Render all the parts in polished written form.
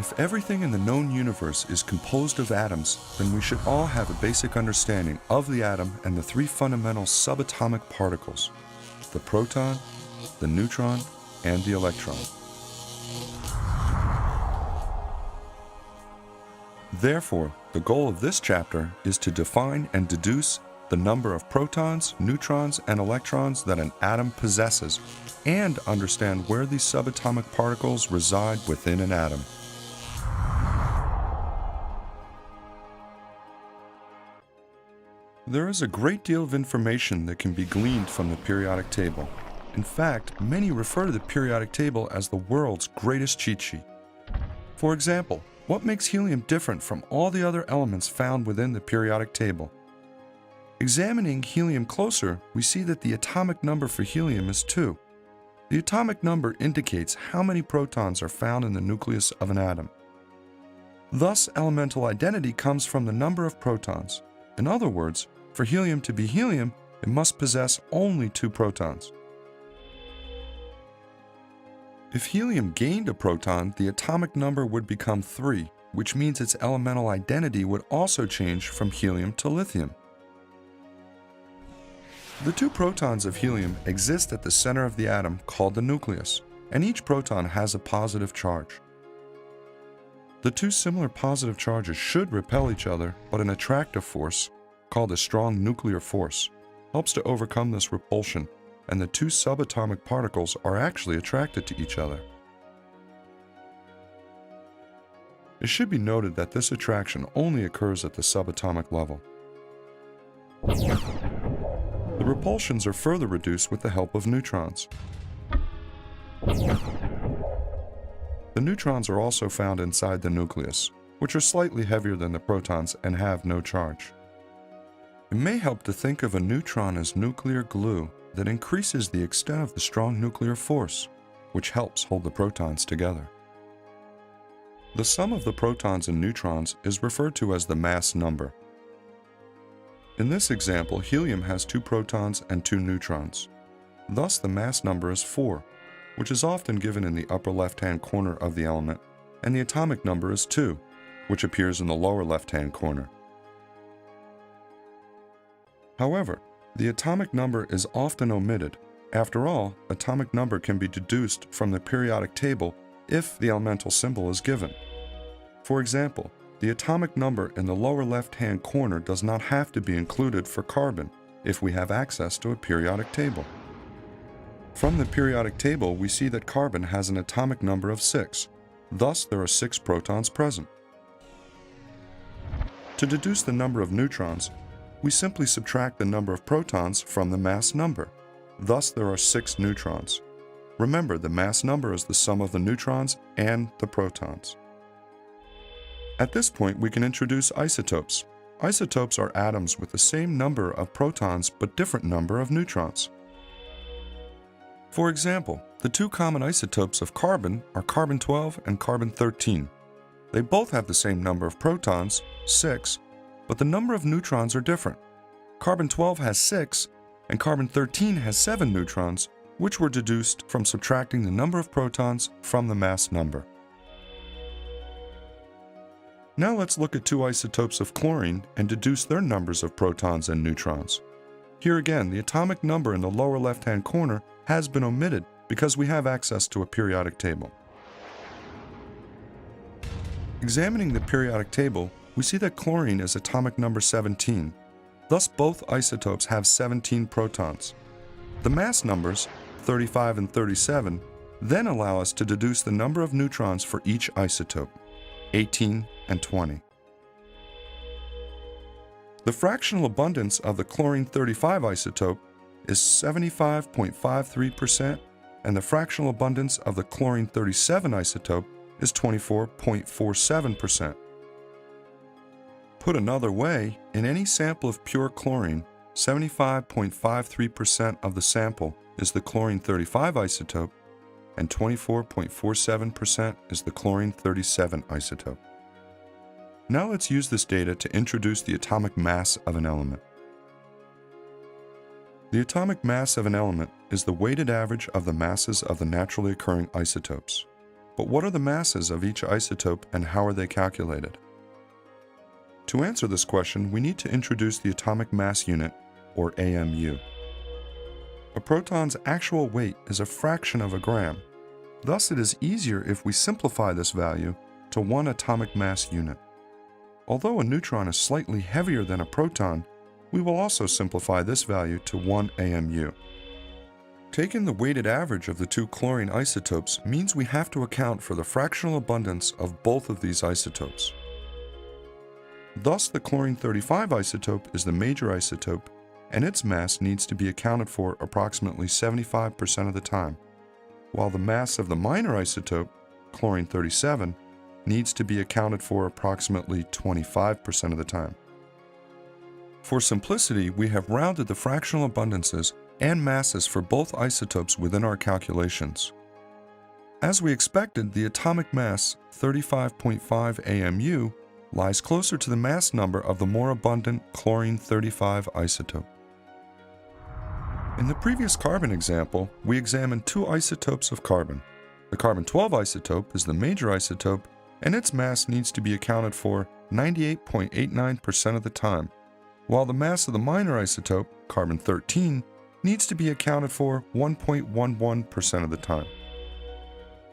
If everything in the known universe is composed of atoms, then we should all have a basic understanding of the atom and the three fundamental subatomic particles: the proton, the neutron, and the electron. Therefore, the goal of this chapter is to define and deduce the number of protons, neutrons, and electrons that an atom possesses, and understand where these subatomic particles reside within an atom. There is a great deal of information that can be gleaned from the periodic table. In fact, many refer to the periodic table as the world's greatest cheat sheet. For example, what makes helium different from all the other elements found within the periodic table? Examining helium closer, we see that the atomic number for helium is 2. The atomic number indicates how many protons are found in the nucleus of an atom. Thus, elemental identity comes from the number of protons. In other words, for helium to be helium, it must possess only 2 protons. If helium gained a proton, the atomic number would become 3, which means its elemental identity would also change from helium to lithium. The 2 protons of helium exist at the center of the atom called the nucleus, and each proton has a positive charge. The 2 similar positive charges should repel each other, but an attractive force, called a strong nuclear force, helps to overcome this repulsion, and the 2 subatomic particles are actually attracted to each other. It should be noted that this attraction only occurs at the subatomic level. The repulsions are further reduced with the help of neutrons. The neutrons are also found inside the nucleus, which are slightly heavier than the protons and have no charge. It may help to think of a neutron as nuclear glue that increases the extent of the strong nuclear force, which helps hold the protons together. The sum of the protons and neutrons is referred to as the mass number. In this example, helium has 2 protons and 2 neutrons. Thus, the mass number is 4, which is often given in the upper left-hand corner of the element, and the atomic number is 2, which appears in the lower left-hand corner. However, the atomic number is often omitted. After all, atomic number can be deduced from the periodic table if the elemental symbol is given. For example, the atomic number in the lower left-hand corner does not have to be included for carbon if we have access to a periodic table. From the periodic table, we see that carbon has an atomic number of 6. Thus, there are 6 protons present. To deduce the number of neutrons, we simply subtract the number of protons from the mass number. Thus, there are 6 neutrons. Remember, the mass number is the sum of the neutrons and the protons. At this point, we can introduce isotopes. Isotopes are atoms with the same number of protons but different number of neutrons. For example, the 2 common isotopes of carbon are carbon-12 and carbon-13. They both have the same number of protons, 6, but the number of neutrons are different. Carbon-12 has 6, and carbon-13 has 7 neutrons, which were deduced from subtracting the number of protons from the mass number. Now let's look at 2 isotopes of chlorine and deduce their numbers of protons and neutrons. Here again, the atomic number in the lower left-hand corner has been omitted because we have access to a periodic table. Examining the periodic table, we see that chlorine is atomic number 17. Thus, both isotopes have 17 protons. The mass numbers, 35 and 37, then allow us to deduce the number of neutrons for each isotope, 18 and 20. The fractional abundance of the chlorine-35 isotope is 75.53%, and the fractional abundance of the chlorine-37 isotope is 24.47%. Put another way, in any sample of pure chlorine, 75.53% of the sample is the chlorine-35 isotope, and 24.47% is the chlorine-37 isotope. Now let's use this data to introduce the atomic mass of an element. The atomic mass of an element is the weighted average of the masses of the naturally occurring isotopes. But what are the masses of each isotope and how are they calculated? To answer this question, we need to introduce the atomic mass unit, or AMU. A proton's actual weight is a fraction of a gram. Thus, it is easier if we simplify this value to 1 atomic mass unit. Although a neutron is slightly heavier than a proton, we will also simplify this value to 1 AMU. Taking the weighted average of the two chlorine isotopes means we have to account for the fractional abundance of both of these isotopes. Thus, the chlorine-35 isotope is the major isotope, and its mass needs to be accounted for approximately 75% of the time, while the mass of the minor isotope, chlorine-37, needs to be accounted for approximately 25% of the time. For simplicity, we have rounded the fractional abundances and masses for both isotopes within our calculations. As we expected, the atomic mass, 35.5 AMU, lies closer to the mass number of the more abundant chlorine-35 isotope. In the previous carbon example, we examined two isotopes of carbon. The carbon-12 isotope is the major isotope, and its mass needs to be accounted for 98.89% of the time, while the mass of the minor isotope, carbon-13, needs to be accounted for 1.11% of the time.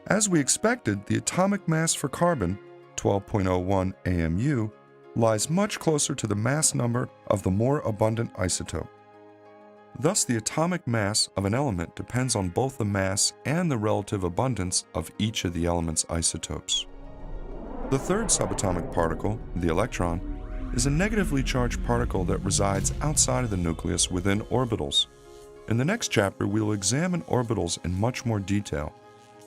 As we expected, the atomic mass for carbon, 12.01 AMU, lies much closer to the mass number of the more abundant isotope. Thus, the atomic mass of an element depends on both the mass and the relative abundance of each of the element's isotopes. The third subatomic particle, the electron, is a negatively charged particle that resides outside of the nucleus within orbitals. In the next chapter, we will examine orbitals in much more detail,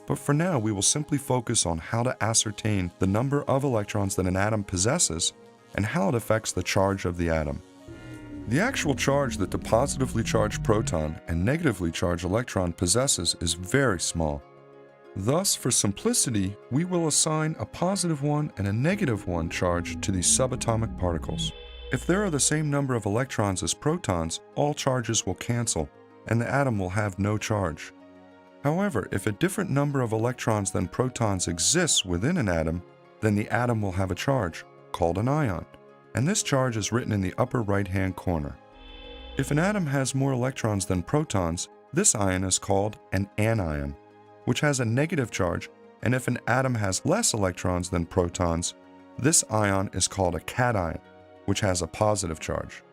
but for now we will simply focus on how to ascertain the number of electrons that an atom possesses and how it affects the charge of the atom. The actual charge that the positively charged proton and negatively charged electron possesses is very small. Thus, for simplicity, we will assign a positive one and a negative one charge to these subatomic particles. If there are the same number of electrons as protons, all charges will cancel, and the atom will have no charge. However, if a different number of electrons than protons exists within an atom, then the atom will have a charge, called an ion, and this charge is written in the upper right-hand corner. If an atom has more electrons than protons, this ion is called an anion, which has a negative charge, and if an atom has less electrons than protons, this ion is called a cation, which has a positive charge.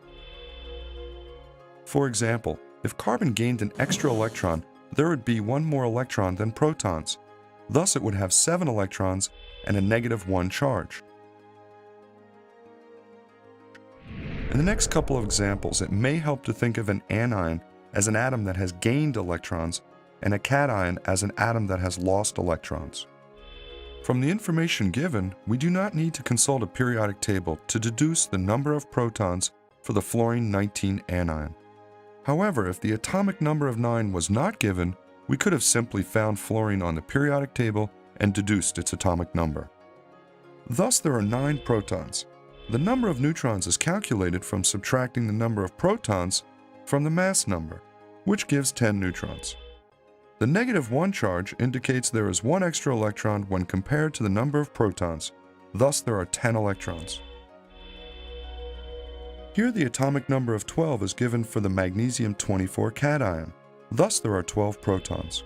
For example, if carbon gained an extra electron, there would be one more electron than protons. Thus, it would have 7 electrons and a -1 charge. In the next couple of examples, it may help to think of an anion as an atom that has gained electrons and a cation as an atom that has lost electrons. From the information given, we do not need to consult a periodic table to deduce the number of protons for the fluorine-19 anion. However, if the atomic number of 9 was not given, we could have simply found fluorine on the periodic table and deduced its atomic number. Thus, there are 9 protons. The number of neutrons is calculated from subtracting the number of protons from the mass number, which gives 10 neutrons. The -1 charge indicates there is 1 extra electron when compared to the number of protons. Thus, there are 10 electrons. Here, the atomic number of 12 is given for the magnesium-24 cation. Thus, there are 12 protons.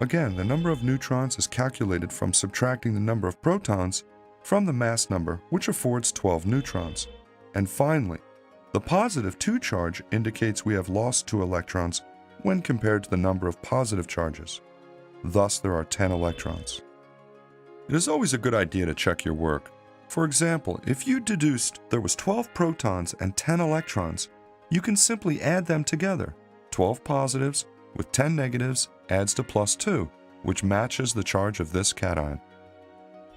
Again, the number of neutrons is calculated from subtracting the number of protons from the mass number, which affords 12 neutrons. And finally, the +2 charge indicates we have lost 2 electrons when compared to the number of positive charges. Thus, there are 10 electrons. It is always a good idea to check your work. For example, if you deduced there was 12 protons and 10 electrons, you can simply add them together. 12 positives with 10 negatives adds to +2, which matches the charge of this cation.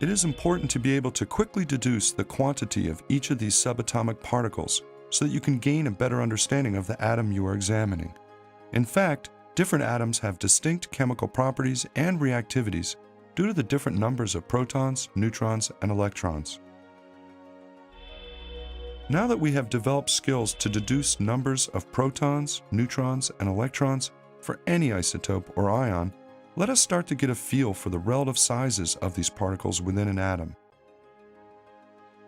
It is important to be able to quickly deduce the quantity of each of these subatomic particles so that you can gain a better understanding of the atom you are examining. In fact, different atoms have distinct chemical properties and reactivities due to the different numbers of protons, neutrons, and electrons. Now that we have developed skills to deduce numbers of protons, neutrons, and electrons for any isotope or ion, let us start to get a feel for the relative sizes of these particles within an atom.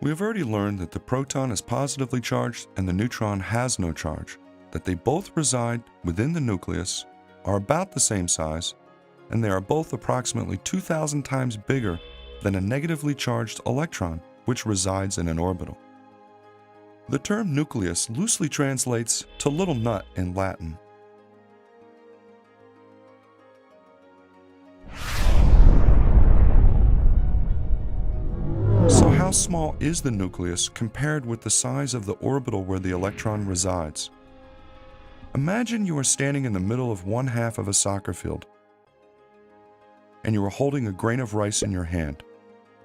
We have already learned that the proton is positively charged and the neutron has no charge, that they both reside within the nucleus, are about the same size, and they are both approximately 2,000 times bigger than a negatively charged electron, which resides in an orbital. The term nucleus loosely translates to little nut in Latin. So how small is the nucleus compared with the size of the orbital where the electron resides? Imagine you are standing in the middle of one half of a soccer field, and you are holding a grain of rice in your hand,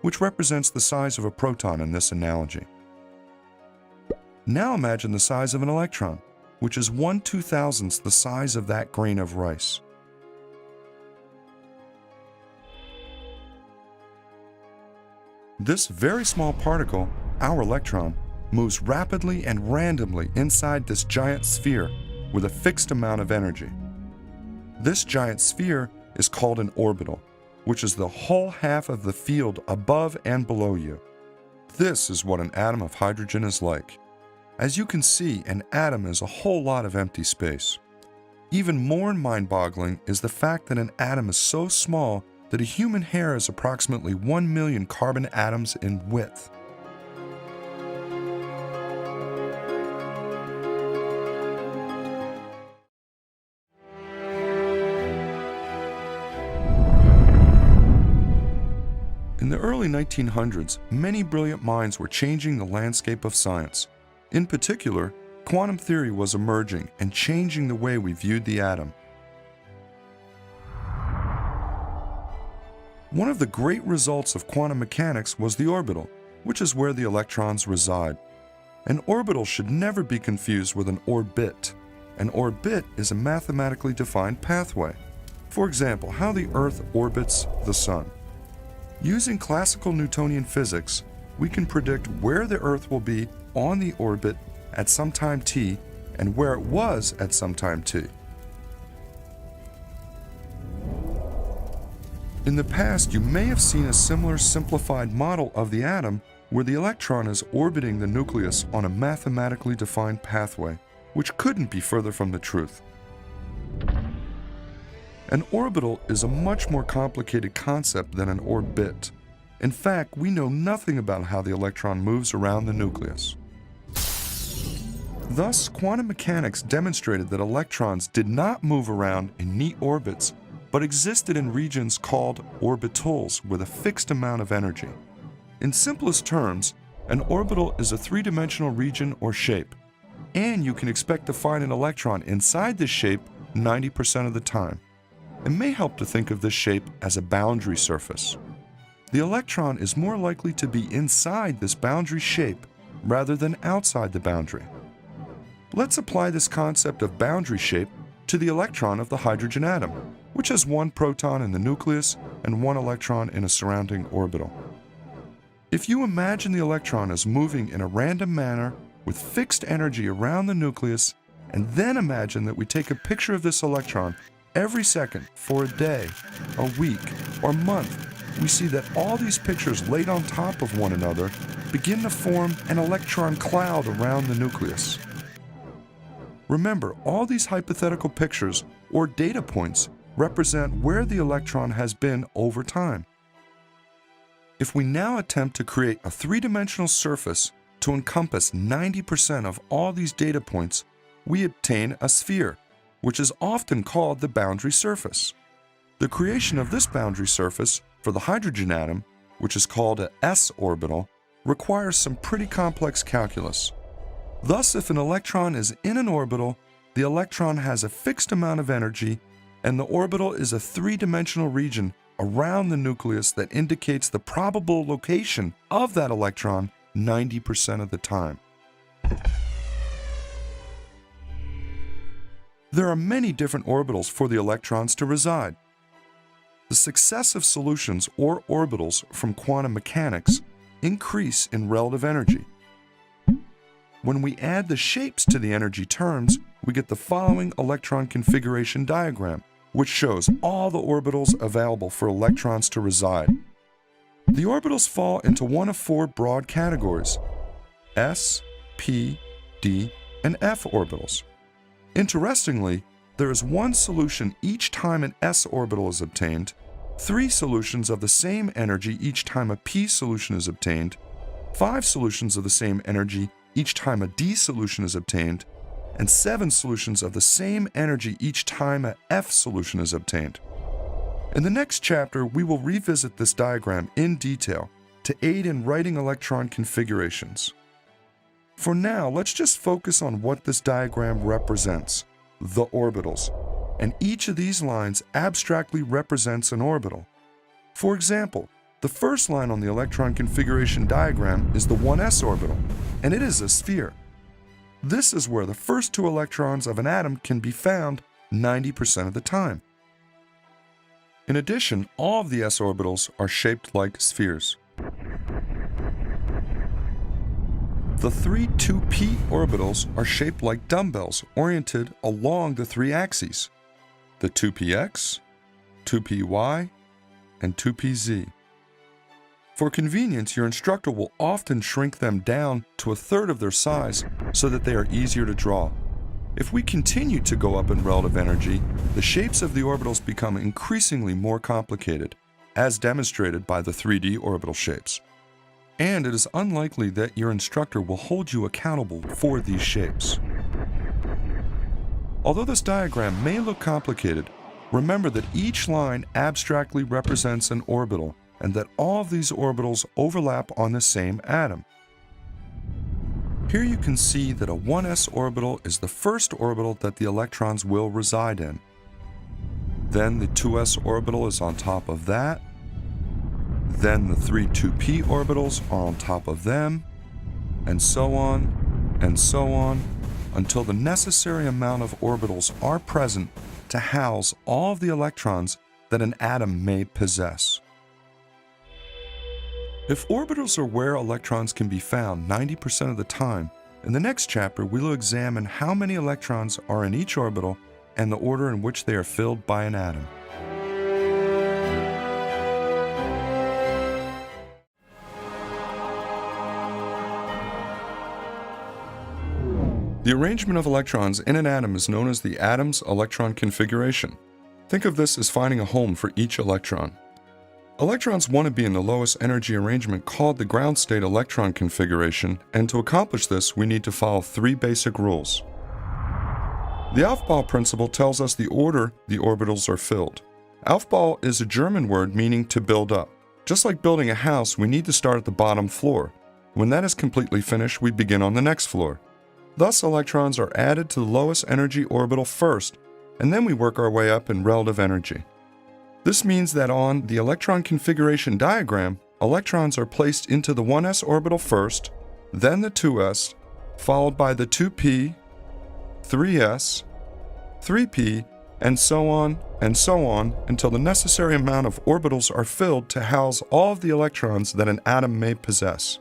which represents the size of a proton in this analogy. Now imagine the size of an electron, which is 1/2000th the size of that grain of rice. This very small particle, our electron, moves rapidly and randomly inside this giant sphere with a fixed amount of energy. This giant sphere is called an orbital, which is the whole half of the field above and below you. This is what an atom of hydrogen is like. As you can see, an atom is a whole lot of empty space. Even more mind-boggling is the fact that an atom is so small that a human hair is approximately 1 million carbon atoms in width. In the early 1900s, many brilliant minds were changing the landscape of science. In particular, quantum theory was emerging and changing the way we viewed the atom. One of the great results of quantum mechanics was the orbital, which is where the electrons reside. An orbital should never be confused with an orbit. An orbit is a mathematically defined pathway. For example, how the Earth orbits the Sun. Using classical Newtonian physics, we can predict where the Earth will be on the orbit at some time t and where it was at some time t. In the past, you may have seen a similar simplified model of the atom where the electron is orbiting the nucleus on a mathematically defined pathway, which couldn't be further from the truth. An orbital is a much more complicated concept than an orbit. In fact, we know nothing about how the electron moves around the nucleus. Thus, quantum mechanics demonstrated that electrons did not move around in neat orbits, but existed in regions called orbitals with a fixed amount of energy. In simplest terms, an orbital is a three-dimensional region or shape, and you can expect to find an electron inside this shape 90% of the time. It may help to think of this shape as a boundary surface. The electron is more likely to be inside this boundary shape rather than outside the boundary. Let's apply this concept of boundary shape to the electron of the hydrogen atom, which has one proton in the nucleus and one electron in a surrounding orbital. If you imagine the electron as moving in a random manner with fixed energy around the nucleus, and then imagine that we take a picture of this electron every second for a day, a week, or month, we see that all these pictures laid on top of one another begin to form an electron cloud around the nucleus. Remember, all these hypothetical pictures or data points represent where the electron has been over time. If we now attempt to create a three-dimensional surface to encompass 90% of all these data points, we obtain a sphere, which is often called the boundary surface. The creation of this boundary surface for the hydrogen atom, which is called an s orbital, requires some pretty complex calculus. Thus, if an electron is in an orbital, the electron has a fixed amount of energy, and the orbital is a three-dimensional region around the nucleus that indicates the probable location of that electron 90% of the time. There are many different orbitals for the electrons to reside. The successive solutions or orbitals from quantum mechanics increase in relative energy. When we add the shapes to the energy terms, we get the following electron configuration diagram, which shows all the orbitals available for electrons to reside. The orbitals fall into one of four broad categories: s, p, d, and f orbitals. Interestingly, there is one solution each time an s orbital is obtained, three solutions of the same energy each time a p solution is obtained, five solutions of the same energy each time a d solution is obtained, and seven solutions of the same energy each time a F solution is obtained. In the next chapter, we will revisit this diagram in detail to aid in writing electron configurations. For now, let's just focus on what this diagram represents, the orbitals, and each of these lines abstractly represents an orbital. For example, the first line on the electron configuration diagram is the 1s orbital, and it is a sphere. This is where the first two electrons of an atom can be found 90% of the time. In addition, all of the s orbitals are shaped like spheres. The three 2p orbitals are shaped like dumbbells oriented along the three axes: the 2px, 2py, and 2pz. For convenience, your instructor will often shrink them down to a third of their size so that they are easier to draw. If we continue to go up in relative energy, the shapes of the orbitals become increasingly more complicated, as demonstrated by the 3D orbital shapes. And it is unlikely that your instructor will hold you accountable for these shapes. Although this diagram may look complicated, remember that each line abstractly represents an orbital, and that all of these orbitals overlap on the same atom. Here you can see that a 1s orbital is the first orbital that the electrons will reside in. Then the 2s orbital is on top of that. Then the three 2p orbitals are on top of them, and so on, until the necessary amount of orbitals are present to house all of the electrons that an atom may possess. If orbitals are where electrons can be found 90% of the time, in the next chapter we will examine how many electrons are in each orbital and the order in which they are filled by an atom. The arrangement of electrons in an atom is known as the atom's electron configuration. Think of this as finding a home for each electron. Electrons want to be in the lowest energy arrangement called the ground state electron configuration, and to accomplish this we need to follow three basic rules. The Aufbau principle tells us the order the orbitals are filled. Aufbau is a German word meaning to build up. Just like building a house, we need to start at the bottom floor. When that is completely finished, we begin on the next floor. Thus, electrons are added to the lowest energy orbital first, and then we work our way up in relative energy. This means that on the electron configuration diagram, electrons are placed into the 1s orbital first, then the 2s, followed by the 2p, 3s, 3p, and so on until the necessary amount of orbitals are filled to house all of the electrons that an atom may possess.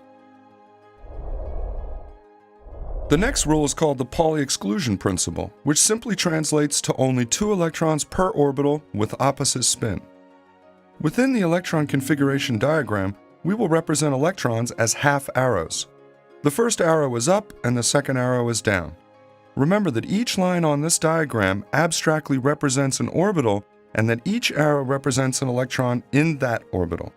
The next rule is called the Pauli exclusion principle, which simply translates to only 2 electrons per orbital with opposite spin. Within the electron configuration diagram, we will represent electrons as half arrows. The first arrow is up and the second arrow is down. Remember that each line on this diagram abstractly represents an orbital and that each arrow represents an electron in that orbital.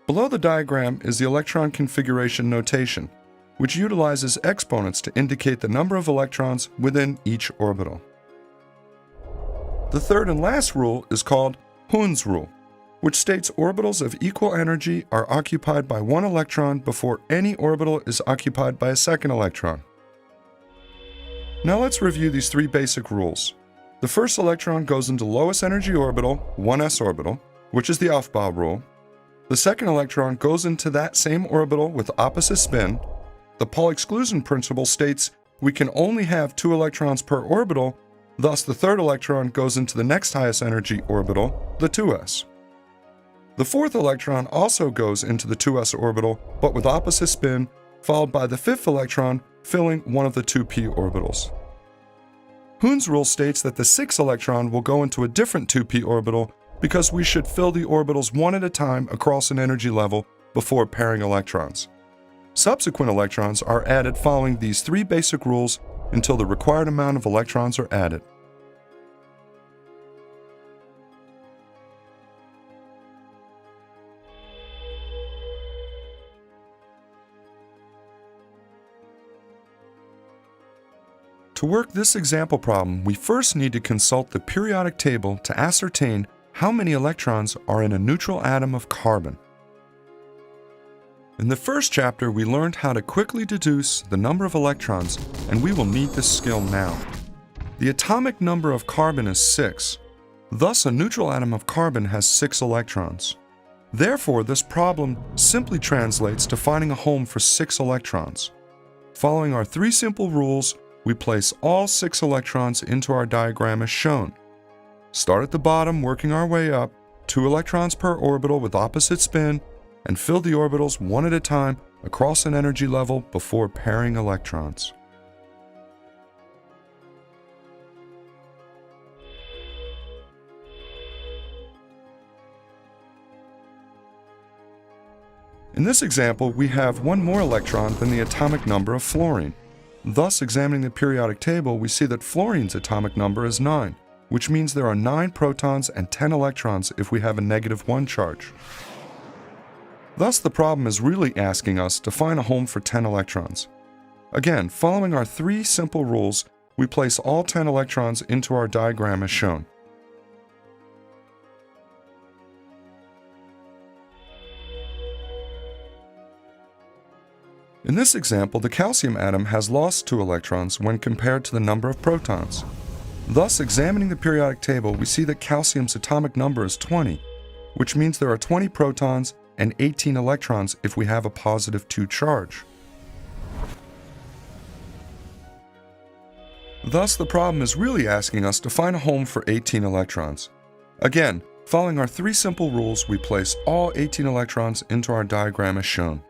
Below the diagram is the electron configuration notation, which utilizes exponents to indicate the number of electrons within each orbital. The third and last rule is called Hund's rule, which states orbitals of equal energy are occupied by one electron before any orbital is occupied by a second electron. Now let's review these three basic rules. The first electron goes into lowest energy orbital, 1s orbital, which is the Aufbau rule. The second electron goes into that same orbital with opposite spin. The Pauli exclusion principle states we can only have 2 electrons per orbital, thus the third electron goes into the next highest energy orbital, the 2s. The fourth electron also goes into the 2s orbital, but with opposite spin, followed by the fifth electron filling one of the 2p orbitals. Hund's rule states that the 6th electron will go into a different 2p orbital because we should fill the orbitals one at a time across an energy level before pairing electrons. Subsequent electrons are added following these 3 basic rules until the required amount of electrons are added. To work this example problem, we first need to consult the periodic table to ascertain how many electrons are in a neutral atom of carbon. In the first chapter, we learned how to quickly deduce the number of electrons, and we will need this skill now. The atomic number of carbon is 6. Thus, a neutral atom of carbon has 6 electrons. Therefore, this problem simply translates to finding a home for 6 electrons. Following our 3 simple rules, we place all 6 electrons into our diagram as shown. Start at the bottom, working our way up, 2 electrons per orbital with opposite spin, and fill the orbitals one at a time across an energy level before pairing electrons. In this example, we have one more electron than the atomic number of fluorine. Thus, examining the periodic table, we see that fluorine's atomic number is 9, which means there are 9 protons and 10 electrons if we have a -1 charge. Thus, the problem is really asking us to find a home for 10 electrons. Again, following our 3 simple rules, we place all 10 electrons into our diagram as shown. In this example, the calcium atom has lost 2 electrons when compared to the number of protons. Thus, examining the periodic table, we see that calcium's atomic number is 20, which means there are 20 protons and 18 electrons if we have a +2 charge. Thus, the problem is really asking us to find a home for 18 electrons. Again, following our 3 simple rules, we place all 18 electrons into our diagram as shown.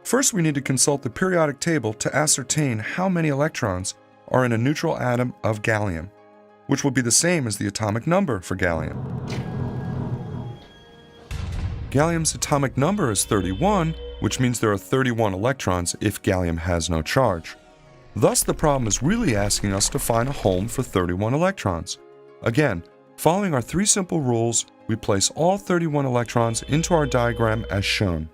First, we need to consult the periodic table to ascertain how many electrons are in a neutral atom of gallium, which will be the same as the atomic number for gallium. Gallium's atomic number is 31, which means there are 31 electrons if gallium has no charge. Thus, the problem is really asking us to find a home for 31 electrons. Again, following our 3 simple rules, we place all 31 electrons into our diagram as shown.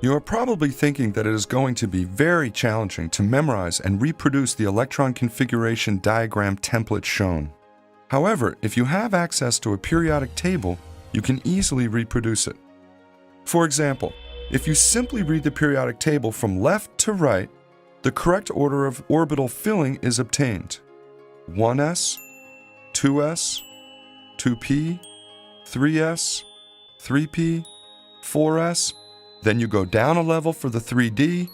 You are probably thinking that it is going to be very challenging to memorize and reproduce the electron configuration diagram template shown. However, if you have access to a periodic table, you can easily reproduce it. For example, if you simply read the periodic table from left to right, the correct order of orbital filling is obtained. 1s, 2s, 2p, 3s, 3p, 4s, then you go down a level for the 3D,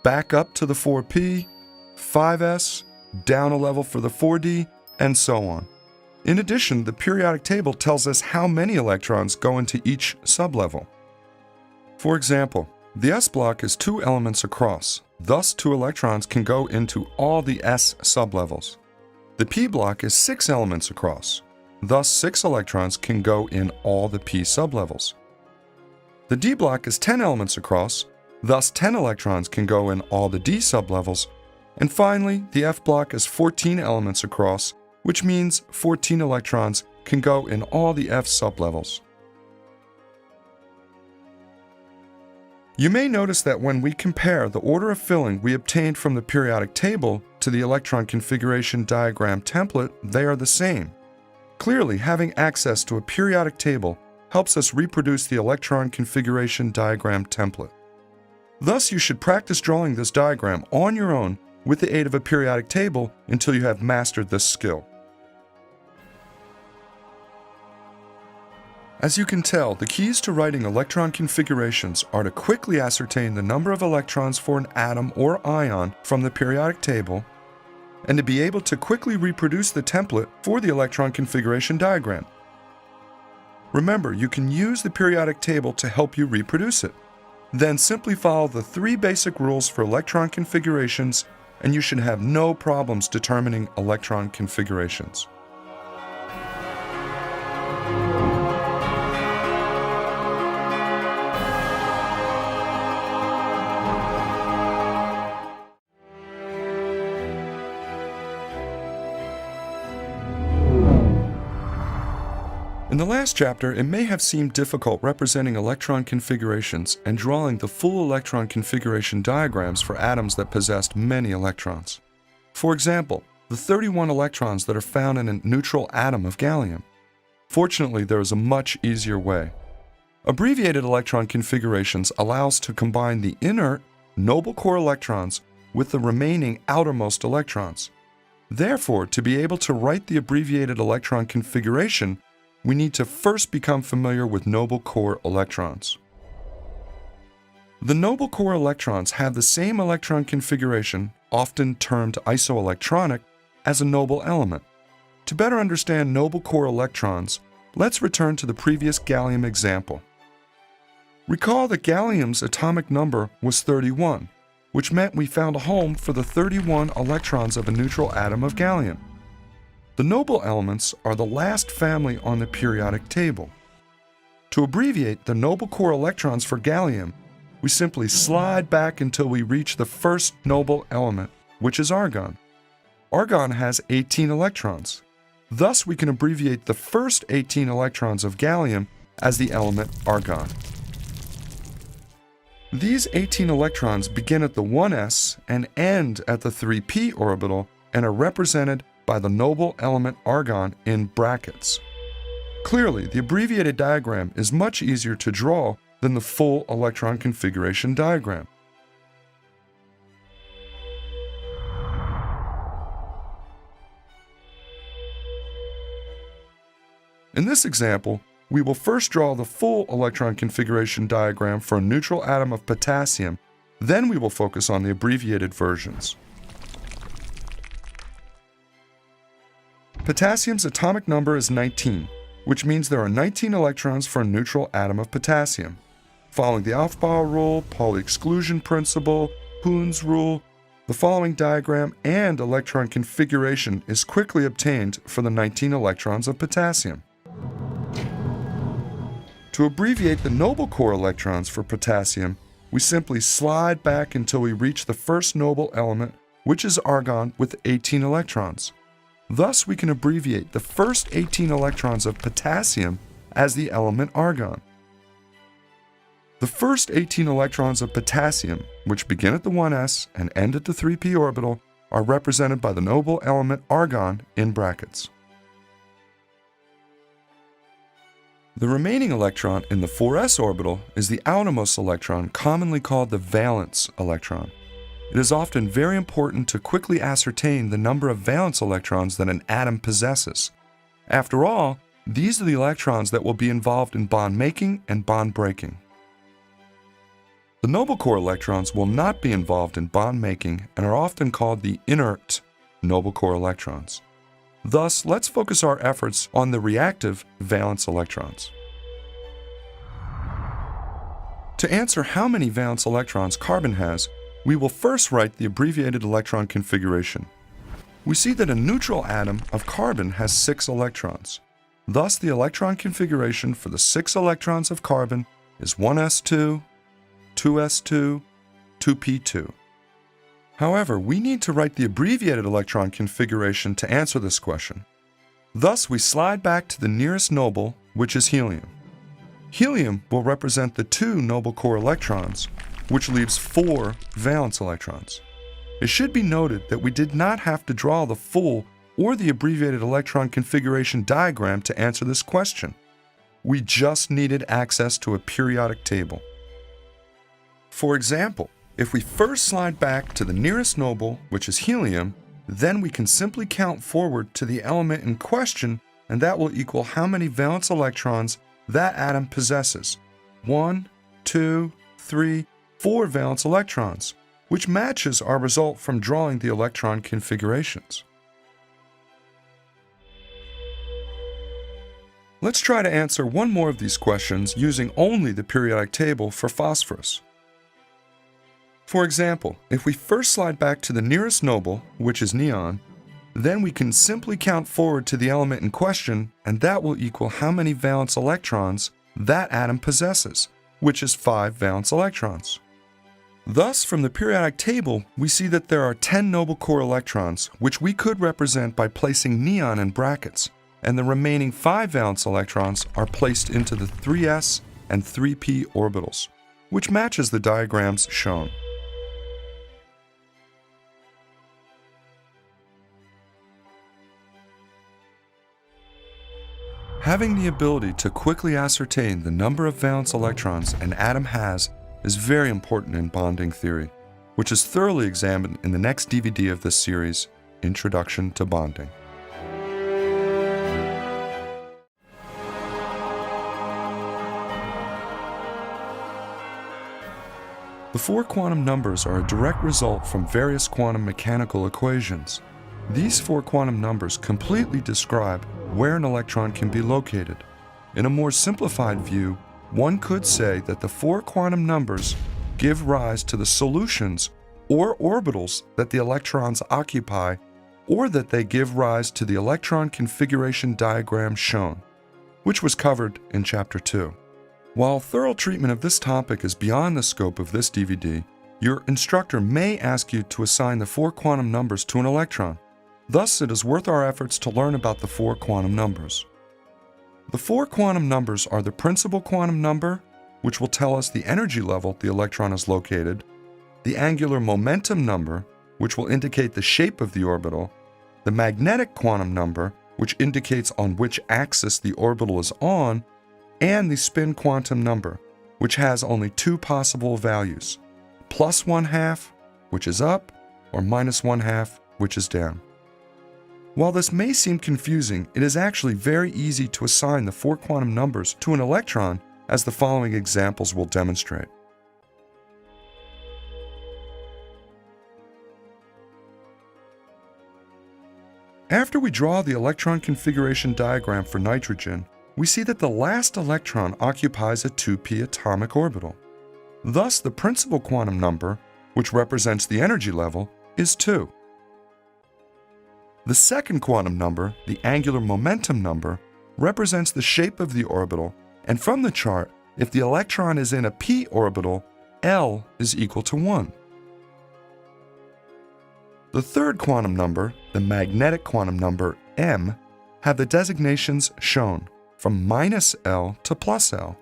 back up to the 4P, 5S, down a level for the 4D, and so on. In addition, the periodic table tells us how many electrons go into each sublevel. For example, the S block is 2 elements across, thus 2 electrons can go into all the S sublevels. The P block is 6 elements across, thus 6 electrons can go in all the P sublevels. The D block is 10 elements across, thus 10 electrons can go in all the D sublevels. And finally, the F block is 14 elements across, which means 14 electrons can go in all the F sublevels. You may notice that when we compare the order of filling we obtained from the periodic table to the electron configuration diagram template, they are the same. Clearly, having access to a periodic table helps us reproduce the electron configuration diagram template. Thus, you should practice drawing this diagram on your own with the aid of a periodic table until you have mastered this skill. As you can tell, the keys to writing electron configurations are to quickly ascertain the number of electrons for an atom or ion from the periodic table, and to be able to quickly reproduce the template for the electron configuration diagram. Remember, you can use the periodic table to help you reproduce it. Then simply follow the 3 basic rules for electron configurations, and you should have no problems determining electron configurations. In the last chapter, it may have seemed difficult representing electron configurations and drawing the full electron configuration diagrams for atoms that possessed many electrons. For example, the 31 electrons that are found in a neutral atom of gallium. Fortunately, there is a much easier way. Abbreviated electron configurations allow us to combine the inert, noble core electrons with the remaining outermost electrons. Therefore, to be able to write the abbreviated electron configuration, we need to first become familiar with noble core electrons. The noble core electrons have the same electron configuration, often termed isoelectronic, as a noble element. To better understand noble core electrons, let's return to the previous gallium example. Recall that gallium's atomic number was 31, which meant we found a home for the 31 electrons of a neutral atom of gallium. The noble elements are the last family on the periodic table. To abbreviate the noble core electrons for gallium, we simply slide back until we reach the first noble element, which is argon. Argon has 18 electrons. Thus, we can abbreviate the first 18 electrons of gallium as the element argon. These 18 electrons begin at the 1s and end at the 3p orbital and are represented by the noble element argon in brackets. Clearly, the abbreviated diagram is much easier to draw than the full electron configuration diagram. In this example, we will first draw the full electron configuration diagram for a neutral atom of potassium, then we will focus on the abbreviated versions. Potassium's atomic number is 19, which means there are 19 electrons for a neutral atom of potassium. Following the Aufbau rule, Pauli exclusion principle, Hund's rule, the following diagram and electron configuration is quickly obtained for the 19 electrons of potassium. To abbreviate the noble core electrons for potassium, we simply slide back until we reach the first noble element, which is argon with 18 electrons. Thus, we can abbreviate the first 18 electrons of potassium as the element argon. The first 18 electrons of potassium, which begin at the 1s and end at the 3p orbital, are represented by the noble element argon in brackets. The remaining electron in the 4s orbital is the outermost electron, commonly called the valence electron. It is often very important to quickly ascertain the number of valence electrons that an atom possesses. After all, these are the electrons that will be involved in bond making and bond breaking. The noble core electrons will not be involved in bond making and are often called the inert noble core electrons. Thus, let's focus our efforts on the reactive valence electrons. To answer how many valence electrons carbon has, we will first write the abbreviated electron configuration. We see that a neutral atom of carbon has 6 electrons. Thus, the electron configuration for the 6 electrons of carbon is 1s2, 2s2, 2p2. However, we need to write the abbreviated electron configuration to answer this question. Thus, we slide back to the nearest noble, which is helium. Helium will represent the 2 noble core electrons, which leaves 4 valence electrons. It should be noted that we did not have to draw the full or the abbreviated electron configuration diagram to answer this question. We just needed access to a periodic table. For example, if we first slide back to the nearest noble, which is helium, then we can simply count forward to the element in question, and that will equal how many valence electrons that atom possesses 1, 2, 3, 4 valence electrons, which matches our result from drawing the electron configurations. Let's try to answer one more of these questions using only the periodic table for phosphorus. For example, if we first slide back to the nearest noble, which is neon, then we can simply count forward to the element in question, and that will equal how many valence electrons that atom possesses, which is 5 valence electrons. Thus, from the periodic table, we see that there are 10 noble core electrons, which we could represent by placing neon in brackets, and the remaining 5 valence electrons are placed into the 3s and 3p orbitals, which matches the diagrams shown. Having the ability to quickly ascertain the number of valence electrons an atom has is very important in bonding theory, which is thoroughly examined in the next DVD of this series, Introduction to Bonding. The 4 quantum numbers are a direct result from various quantum mechanical equations. These 4 quantum numbers completely describe where an electron can be located. In a more simplified view, one could say that the 4 quantum numbers give rise to the solutions or orbitals that the electrons occupy, or that they give rise to the electron configuration diagram shown, which was covered in Chapter 2. While thorough treatment of this topic is beyond the scope of this DVD, your instructor may ask you to assign the 4 quantum numbers to an electron. Thus, it is worth our efforts to learn about the 4 quantum numbers. The 4 quantum numbers are the principal quantum number, which will tell us the energy level the electron is located, the angular momentum number, which will indicate the shape of the orbital, the magnetic quantum number, which indicates on which axis the orbital is on, and the spin quantum number, which has only 2 possible values, plus 1/2, which is up, or minus 1/2, which is down. While this may seem confusing, it is actually very easy to assign the 4 quantum numbers to an electron, as the following examples will demonstrate. After we draw the electron configuration diagram for nitrogen, we see that the last electron occupies a 2p atomic orbital. Thus, the principal quantum number, which represents the energy level, is 2. The second quantum number, the angular momentum number, represents the shape of the orbital, and from the chart, if the electron is in a p orbital, L is equal to 1. The third quantum number, the magnetic quantum number, M, have the designations shown from minus L to plus L.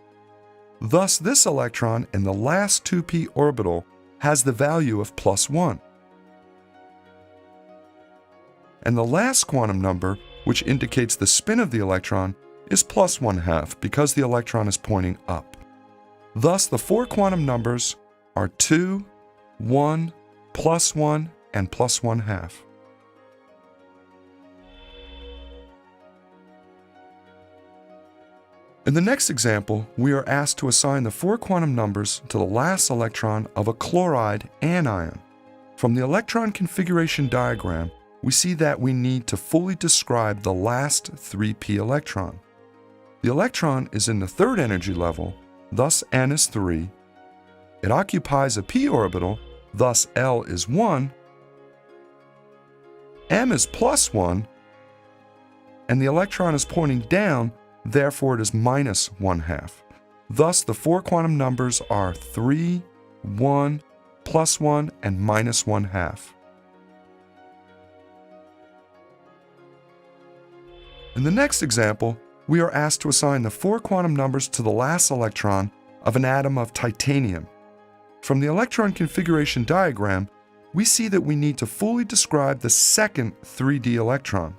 Thus, this electron in the last 2p orbital has the value of plus 1. And the last quantum number, which indicates the spin of the electron, is plus 1/2 because the electron is pointing up. Thus, the 4 quantum numbers are 2, 1, plus 1, and plus 1/2. In the next example, we are asked to assign the 4 quantum numbers to the last electron of a chloride anion. From the electron configuration diagram, we see that we need to fully describe the last 3p electron. The electron is in the 3rd energy level, thus n is 3. It occupies a p orbital, thus L is 1. M is plus 1, and the electron is pointing down, therefore it is minus 1/2. Thus, the 4 quantum numbers are 3, 1, plus 1, and minus 1/2. In the next example, we are asked to assign the 4 quantum numbers to the last electron of an atom of titanium. From the electron configuration diagram, we see that we need to fully describe the second 3d electron.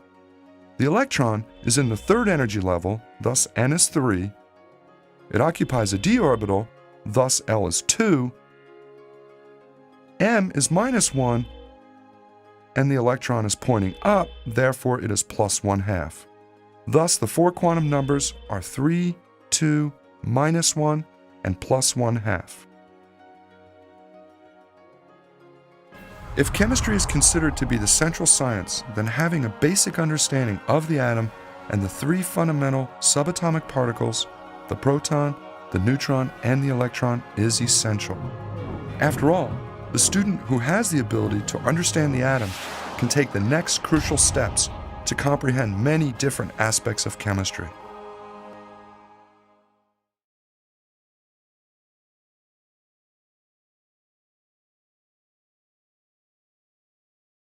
The electron is in the 3rd energy level, thus n is 3. It occupies a d orbital, thus L is 2. M is minus 1, and the electron is pointing up, therefore it is plus 1/2. Thus, the 4 quantum numbers are 3, 2, -1, and +1/2. If chemistry is considered to be the central science, then having a basic understanding of the atom and the three fundamental subatomic particles, the proton, the neutron, and the electron, is essential. After all, the student who has the ability to understand the atom can take the next crucial steps to comprehend many different aspects of chemistry.